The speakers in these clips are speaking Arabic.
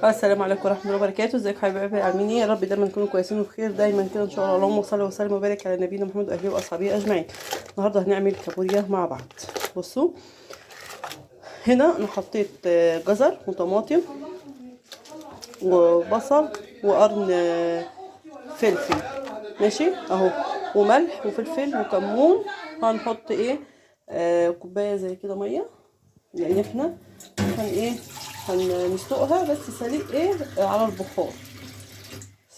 السلام عليكم ورحمه الله وبركاته. ازيكم حبايبي؟ عاملين ايه؟ يا رب دايما تكونوا كويسين وبخير دايما كده ان شاء الله. اللهم صل وسلم وبارك على نبينا محمد واله واصحابه اجمعين. النهارده هنعمل كابوريا مع بعض. بصوا هنا انا حطيت جزر وطماطم وبصل وقرن فلفل ماشي اهو، وملح وفلفل وكمون. هنحط ايه كوبايه زي كده ميه، لان احنا هنسلقها بس سليق على البخار.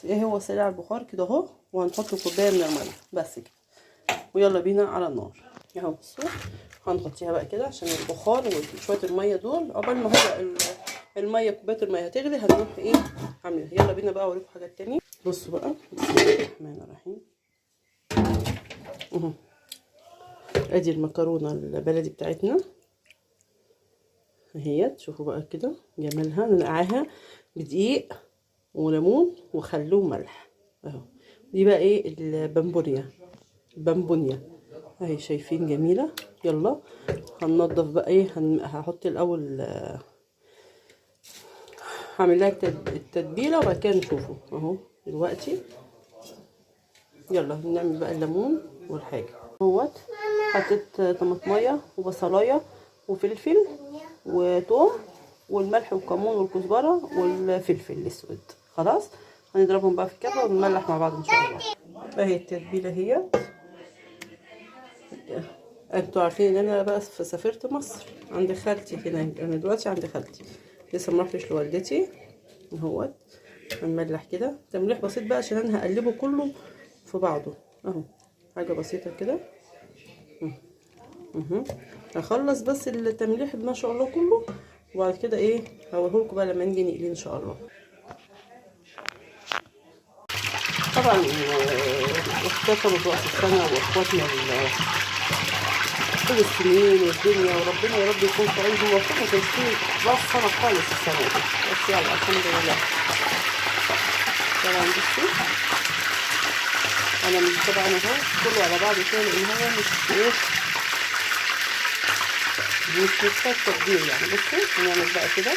هو سليق على البخار كده اهو، وهنحط كوبايه من الميه بس كده، ويلا بينا على النار اهو. بصوا هنغطيها بقى كده عشان البخار وشويه الميه دول عقبال ما هو الميه كوبايه الميه هتغلي هنروح عاملها. يلا بينا بقى اوريكم حاجات تانية. بصوا بقى، بسم الله الرحمن الرحيم. ادي المكرونه البلدي بتاعتنا اهيت. شوفوا بقى كده جمالها، ننقعها بدقيق وليمون وخل وملح اهو. دي بقى البامبونيا اهي، شايفين جميله. يلا هننضف بقى هحط الاول هعمل لها التتبيله وبعد كده نشوفه اهو دلوقتي. يلا نعمل بقى الليمون والحاجه اهوت. حطيت طماطميه وبصلايه وفلفل وثوم والملح والكمون والكزبره والفلفل الاسود. خلاص هنضربهم بقى في الكبه ونملح مع بعض ان شاء الله. اهي التتبيله اهي. انتوا عارفين ان انا بقى سافرت مصر عند خالتي هناك. انا دلوقتي عند خالتي لسه ما رحتش لوالدتي اهوت. هنملح كده تمليح بسيط بقى عشان انا هقلبه كله في بعضه اهو، حاجه بسيطه كده. هخلص بس التمليح ما شاء الله كله، وبعد كده هوريهولكوا بقى لما نيجي نقليه ان شاء الله. طبعا احتفلوا برأس السنة واخواتنا كل السنين والدنيا، وربنا يا رب يكون في عينهم ويوفقهم في راس سنة خالص السنة دي. بس يلا الحمد لله. طبعا بصوا انا طبعا اهو كله على بعضه كده، لان هو مش محتاج تتبيل يعني. بصوا هنعمل بقى كده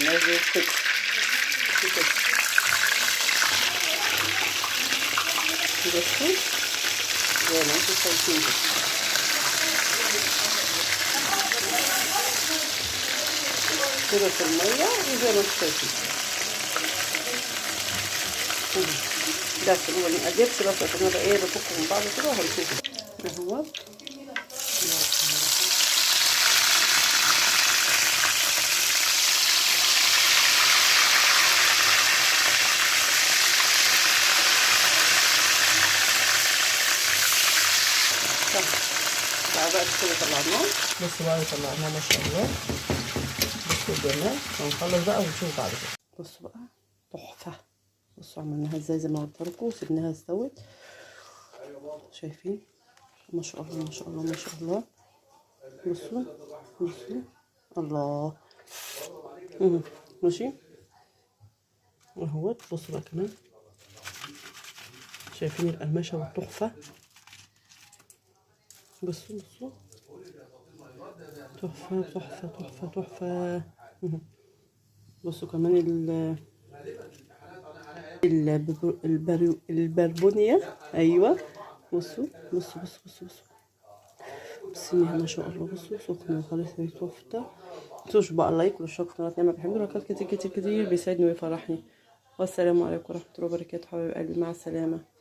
نازل كده بصوا زي ما انتوا شايفين كده في الميه وزي ما انتوا شايفين بس ما نقلبش بس عشان انا بفك من بعض كده وهنشوفه اهو. بقى كده طلعناه. بصوا بقى طلعناه ما شاء الله. بصوا الجمال. هنخلص بقى ونشوف بعد كده. بصوا بقى تحفه. بصوا عملناها ازاي زي ما قلت لكم، وسيبناها استوت. شايفين ما شاء الله ما شاء الله ما شاء الله. بصوا بصوا الله ماشي اهوت. بصوا بقى كمان شايفين القرمشه والتحفه. بصوا تحفه تحفه تحفه تحفه. بصوا كمان البربونية ايوه. بصوا بصوا بصوا بصوا بصوا ما شاء الله. بصوا سخنه خالص تحفه. متنسوش بقى اللايك والاشتراك في القناه، نعمل بحب اللايكات كتير كتير كتير، بيساعدني ويفرحني. والسلام عليكم ورحمه الله وبركاته حبايب قلبي، مع السلامه.